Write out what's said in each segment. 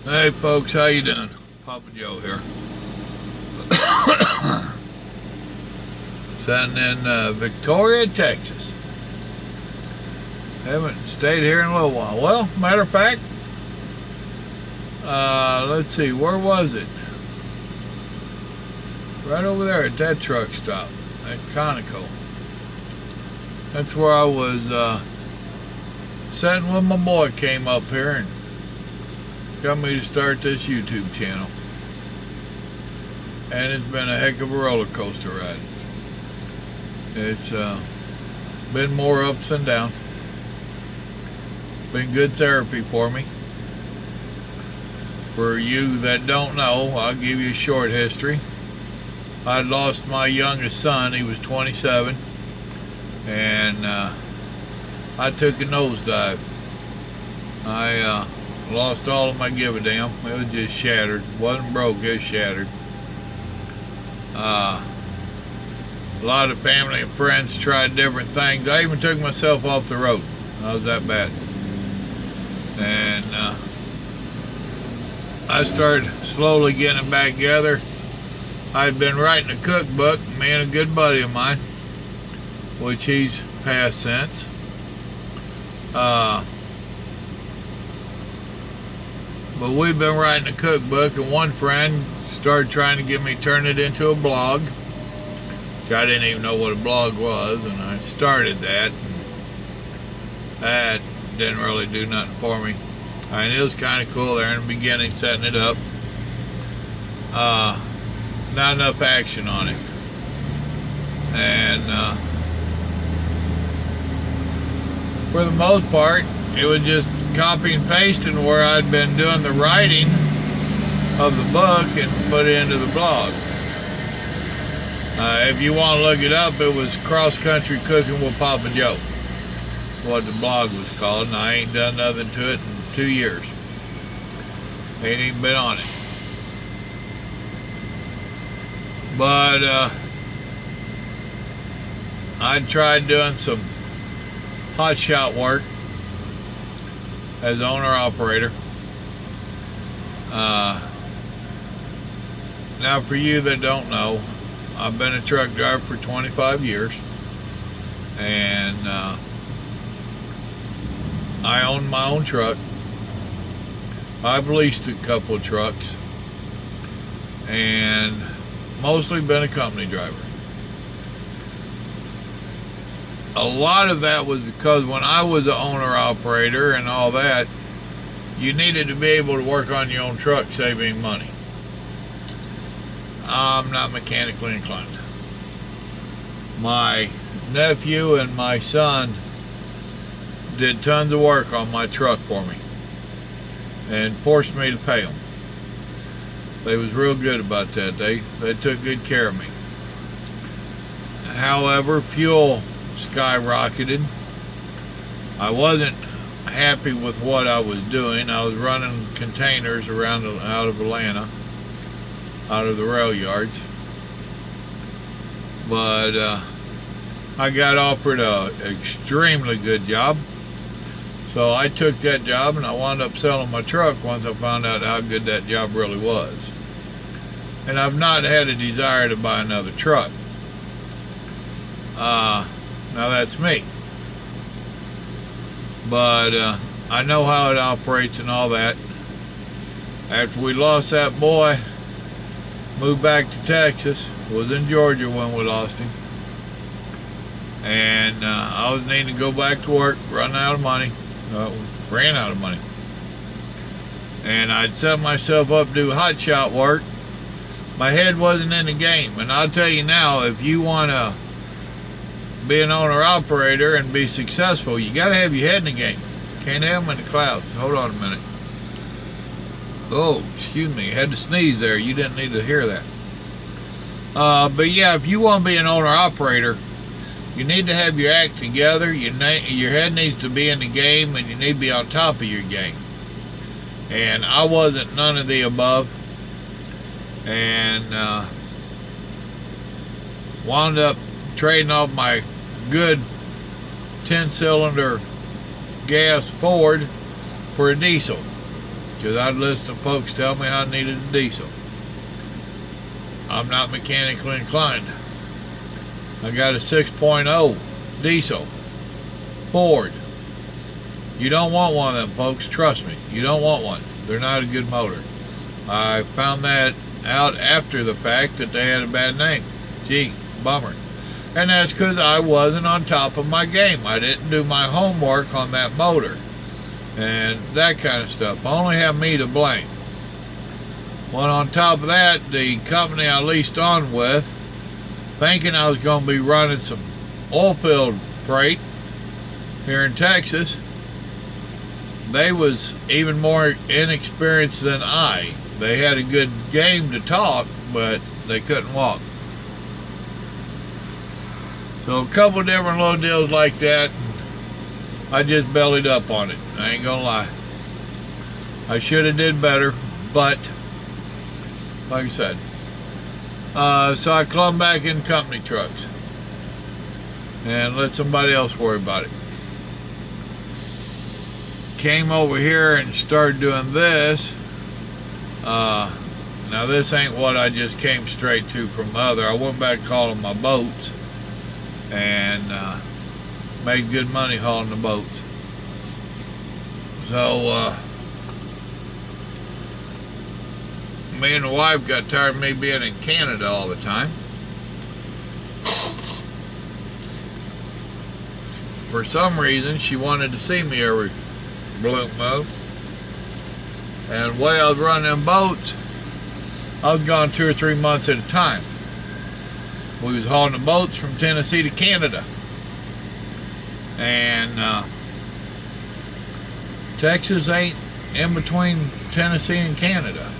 Hey folks, how you doing? Papa Joe here. Sitting in Victoria, Texas. Haven't stayed here in a little while. Well, matter of fact, let's see, where was it? Right over there at that truck stop, at Conoco. That's where I was sitting when my boy came up here and got me to start this YouTube channel. And it's been a heck of a roller coaster ride. It's been more ups and downs. Been good therapy for me. For you that don't know, I'll give you a short history. I lost my youngest son. He was 27, and I took a nosedive. I lost all of my give a damn. It was just shattered. Wasn't broke, it was shattered. A lot of family and friends tried different things. I even took myself off the road. I was that bad. And I started slowly getting back together. I'd been writing a cookbook, me and a good buddy of mine, which he's passed since. But we've been writing a cookbook, and one friend started trying to get me to turn it into a blog. I didn't even know what a blog was, and I started that. That didn't really do nothing for me. I mean, it was kind of cool there in the beginning, setting it up. Not enough action on it. And for the most part, it was just copy and pasting where I'd been doing the writing of the book and put it into the blog. If you want to look it up, it was Cross Country Cooking with Papa Joe, what the blog was called, and I ain't done nothing to it in 2 years. Ain't even been on it. But I tried doing some hot shot work as owner-operator. Now, for you that don't know, I've been a truck driver for 25 years, and I own my own truck. I've leased a couple of trucks, and mostly been a company driver. A lot of that was because when I was an owner-operator and all that, you needed to be able to work on your own truck, saving money. I'm not mechanically inclined. My nephew and my son did tons of work on my truck for me and forced me to pay them. They was real good about that. They took good care of me. However, fuel skyrocketed. I wasn't happy with what I was doing. I was running containers around out of Atlanta, out of the rail yards. But I got offered a extremely good job. So I took that job, and I wound up selling my truck once I found out how good that job really was. And I've not had a desire to buy another truck. Now that's me. But I know how it operates and all that. After we lost that boy, moved back to Texas. Was in Georgia when we lost him. And I was needing to go back to work, run out of money. Ran out of money. And I'd set myself up to do hot shot work. My head wasn't in the game. And I'll tell you now, if you want to be an owner-operator and be successful, you got to have your head in the game. Can't have them in the clouds. Hold on a minute. Oh, excuse me. I had to sneeze there. You didn't need to hear that. But yeah, if you want to be an owner-operator, you need to have your act together. Your head needs to be in the game, and you need to be on top of your game. And I wasn't none of the above. And wound up trading off my good 10-cylinder gas Ford for a diesel. because I'd listen to folks tell me I needed a diesel. I'm not mechanically inclined. I got a 6.0 diesel Ford. You don't want one of them, folks. Trust me. You don't want one. They're not a good motor. I found that out after the fact that they had a bad name. Gee, bummer. And that's because I wasn't on top of my game. I didn't do my homework on that motor and that kind of stuff. I only have me to blame. Well, on top of that, the company I leased on with, thinking I was going to be running some oil field freight here in Texas, they was even more inexperienced than I. They had a good game to talk, but they couldn't walk. So a couple different little deals like that, I just bellied up on it. I ain't gonna lie. I should have did better, but like I said, so I clumbed back in company trucks and let somebody else worry about it. Came over here and started doing this. Now this ain't what I just came straight to from other. I went back hauling my boats and made good money hauling the boats. So me and the wife got tired of me being in Canada all the time. For some reason, she wanted to see me every blue moon. And the way I was running them boats, I was gone 2 or 3 months at a time. We was hauling the boats from Tennessee to Canada. And Texas ain't in between Tennessee and Canada.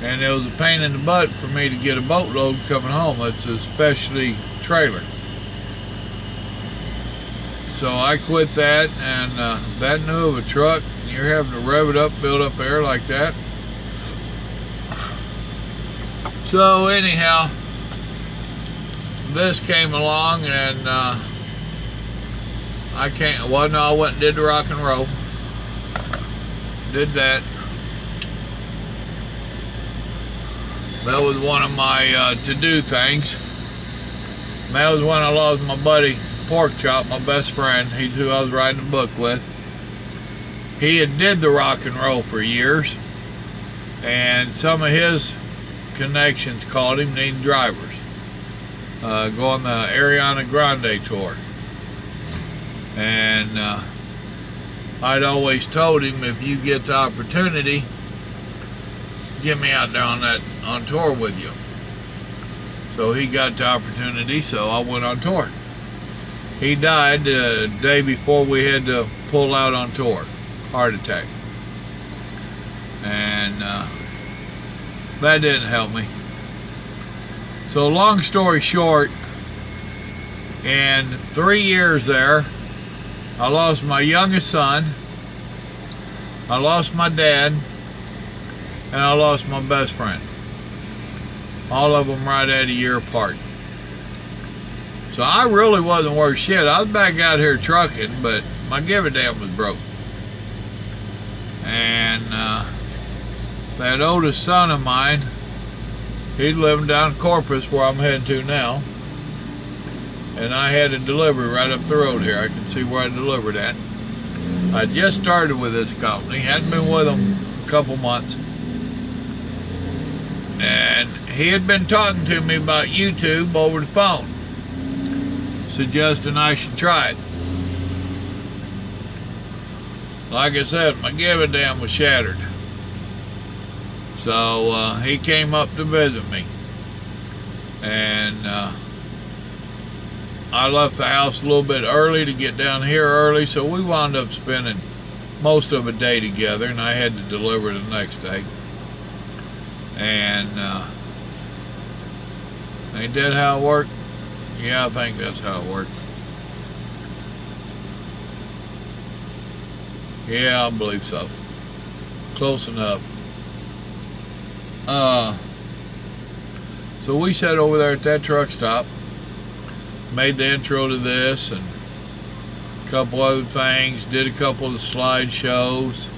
And it was a pain in the butt for me to get a boatload coming home. It's a specialty trailer. So I quit that, and that new of a truck, you're having to rev it up, build up air like that. So anyhow, this came along, and I went and did the rock and roll. Did that. That was one of my to-do things. That was when I lost my buddy Pork Chop, my best friend. He's who I was writing a book with. He had did the rock and roll for years, and some of his connections called him, needing drivers. Go on the Ariana Grande tour. And I'd always told him, if you get the opportunity, get me out there on tour with you. So he got the opportunity, so I went on tour. He died the day before we had to pull out on tour. Heart attack. And that didn't help me. So long story short, in 3 years there, I lost my youngest son, I lost my dad, and I lost my best friend. All of them right at a year apart. So I really wasn't worth shit. I was back out here trucking, but my give a damn was broke. And that oldest son of mine, he's living down in Corpus, where I'm heading to now. And I had a delivery right up the road here. I can see where I delivered at. I just started with this company. Hadn't been with them a couple months. And he had been talking to me about YouTube over the phone, suggesting I should try it. Like I said, my give a damn was shattered. So he came up to visit me. And I left the house a little bit early to get down here early, so we wound up spending most of a day together, and I had to deliver the next day. And ain't that how it worked? Yeah, I think that's how it worked. Yeah, I believe so. Close enough. So we sat over there at that truck stop, made the intro to this and a couple other things, did a couple of the slideshows,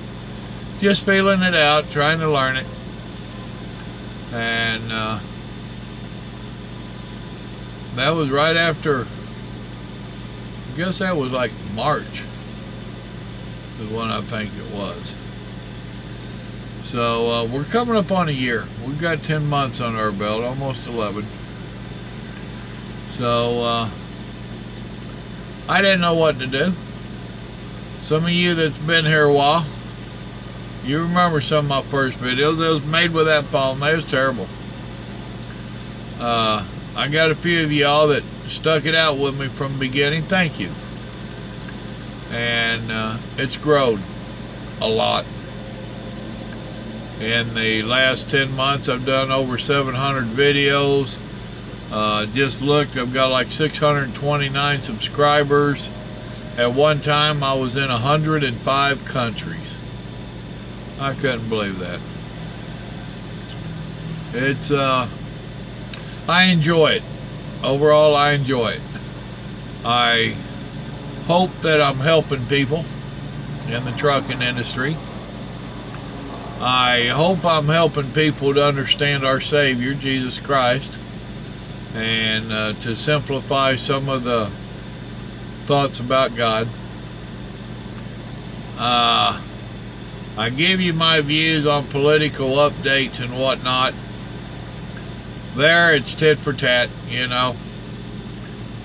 just feeling it out, trying to learn it. And that was right after, I guess that was like March is when I think it was. So we're coming up on a year. We've got 10 months on our belt, almost 11. So I didn't know what to do. Some of you that's been here a while, you remember some of my first videos. It was made with that phone. They was terrible. I got a few of y'all that stuck it out with me from the beginning. Thank you. And it's grown a lot. In the last 10 months, I've done over 700 videos. Just looked, I've got like 629 subscribers. At one time, I was in 105 countries. I couldn't believe that. It's, I enjoy it. Overall, I enjoy it. I hope that I'm helping people in the trucking industry. I hope I'm helping people to understand our Savior, Jesus Christ, and to simplify some of the thoughts about God. I give you my views on political updates and whatnot. There, it's tit for tat, you know.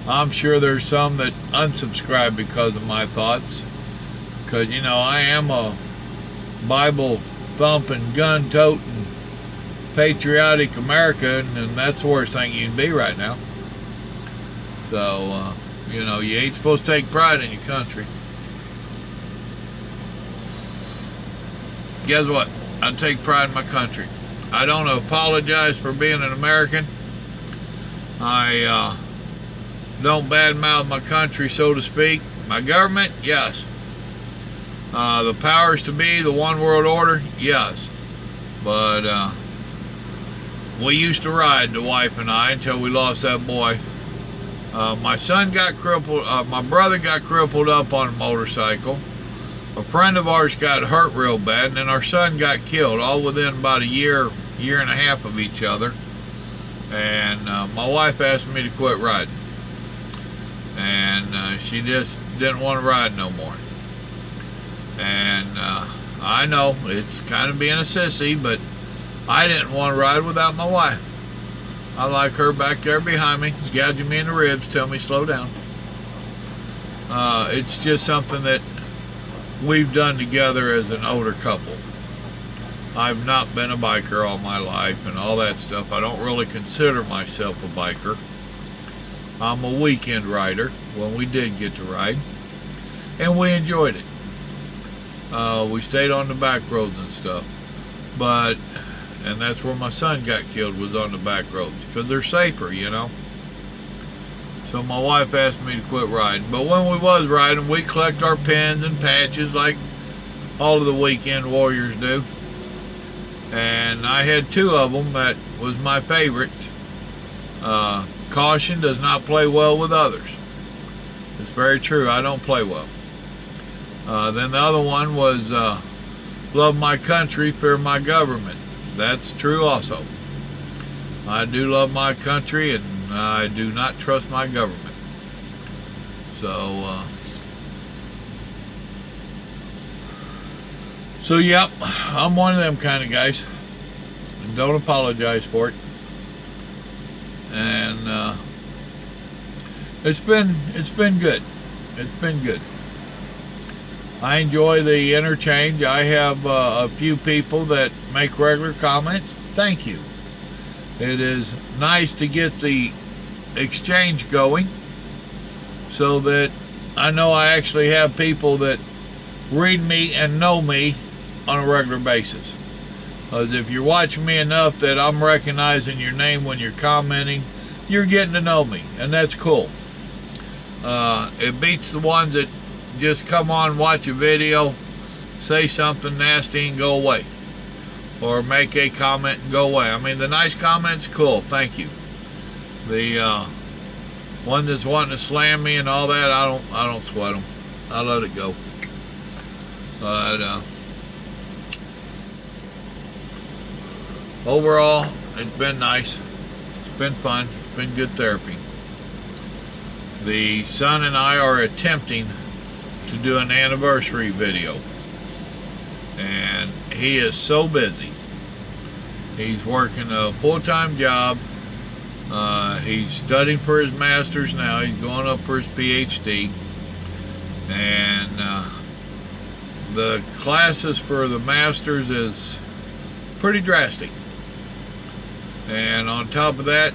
I'm sure there's some that unsubscribe because of my thoughts. Because, you know, I am a Bible thumping, gun toting, patriotic American, and that's the worst thing you can be right now. So, you know, you ain't supposed to take pride in your country. Guess what? I take pride in my country. I don't apologize for being an American. I don't badmouth my country, so to speak. My government, yes. The powers to be, the one world order, yes. But we used to ride, the wife and I, until we lost that boy. My son got crippled, my brother got crippled up on a motorcycle. A friend of ours got hurt real bad, and then our son got killed, all within about a year and a half of each other. And my wife asked me to quit riding. And she just didn't want to ride no more. And I know it's kind of being a sissy, but I didn't want to ride without my wife. I like her back there behind me, gouging me in the ribs, tell me slow down. It's just something that we've done together as an older couple. I've not been a biker all my life and all that stuff. I don't really consider myself a biker. I'm a weekend rider when we did get to ride, and we enjoyed it. We stayed on the back roads and stuff, and that's where my son got killed, was on the back roads, because they're safer, you know. So my wife asked me to quit riding, but when we was riding, we collect our pins and patches like all of the weekend warriors do. And I had 2 of them that was my favorite. Caution does not play well with others. It's very true, I don't play well. Then the other one was love my country, fear my government. That's true also. I do love my country, and I do not trust my government. So yep, I'm one of them kind of guys. And don't apologize for it. And it's been good. It's been good. I enjoy the interchange. I have a few people that make regular comments. Thank you. It is nice to get the exchange going, so that I know I actually have people that read me and know me on a regular basis. Because if you're watching me enough that I'm recognizing your name when you're commenting, you're getting to know me, and that's cool. It beats the ones that just come on, watch a video, say something nasty and go away, or make a comment and go away. I mean, the nice comments, cool, thank you. The one that's wanting to slam me and all that, I don't sweat them. I let it go. But overall, it's been nice. It's been fun. It's been good therapy. The son and I are attempting to do an anniversary video, and he is so busy. He's working a full-time job. He's studying for his master's now. He's going up for his PhD, and the classes for the master's is pretty drastic. And on top of that,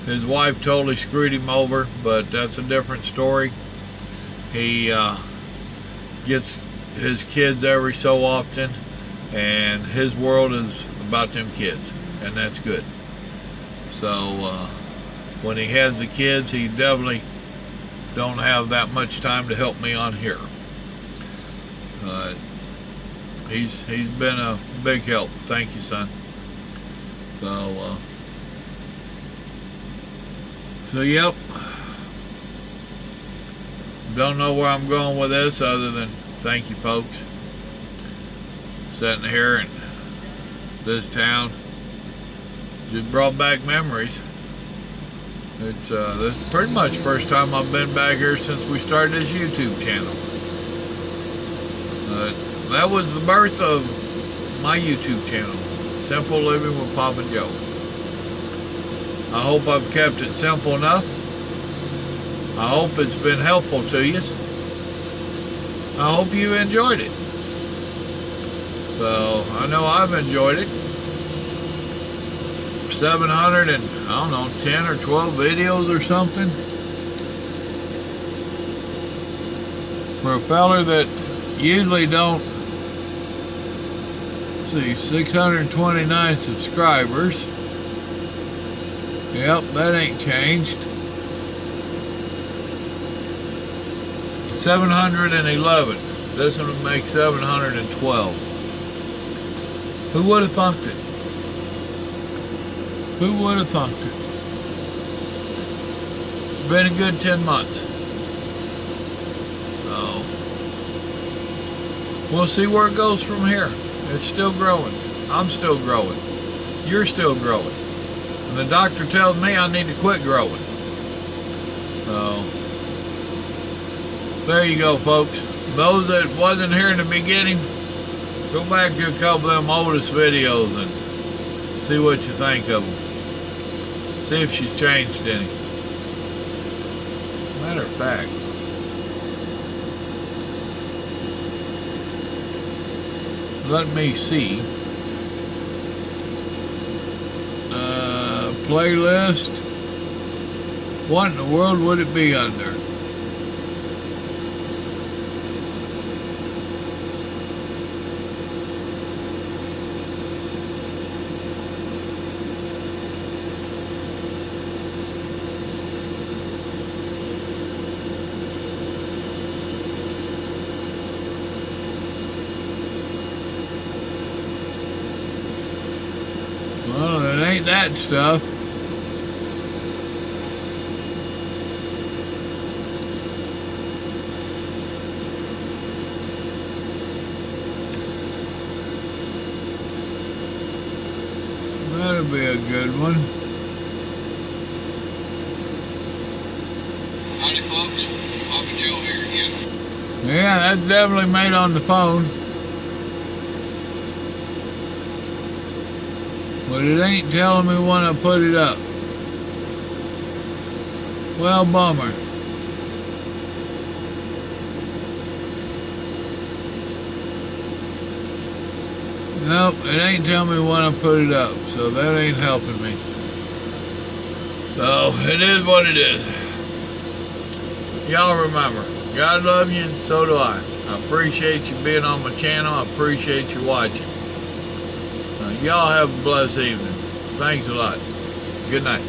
his wife totally screwed him over, but that's a different story. He gets his kids every so often, and his world is about them kids, and that's good. So when he has the kids, he definitely don't have that much time to help me on here. He's been a big help. Thank you, son. So yep. Don't know where I'm going with this other than thank you, folks. Sitting here in this town just brought back memories. It's this is pretty much the first time I've been back here since we started this YouTube channel. That was the birth of my YouTube channel, Simple Living with Papa Joe. I hope I've kept it simple enough. I hope it's been helpful to you. I hope you enjoyed it. So, I know I've enjoyed it. 700 and, I don't know, 10 or 12 videos or something. For a feller that usually don't, let's see, 629 subscribers. Yep, that ain't changed. 711. This one would make 712. Who would have thunk it? Who would have thunk it? It's been a good 10 months. So, we'll see where it goes from here. It's still growing. I'm still growing. You're still growing. And the doctor tells me I need to quit growing. So, there you go, folks. Those that wasn't here in the beginning, go back to a couple of them oldest videos and see what you think of them. See if she's changed any. Matter of fact, let me see. Playlist. What in the world would it be under? Well, it ain't that stuff. That'll be a good one. Howdy, folks. Papa Joe here again. Yeah, that's definitely made on the phone. But it ain't telling me when I put it up. Well, bummer. Nope, it ain't telling me when I put it up, so that ain't helping me. So, it is what it is. Y'all remember, God loves you, and so do I. I appreciate you being on my channel. I appreciate you watching. Y'all have a blessed evening. Thanks a lot. Good night.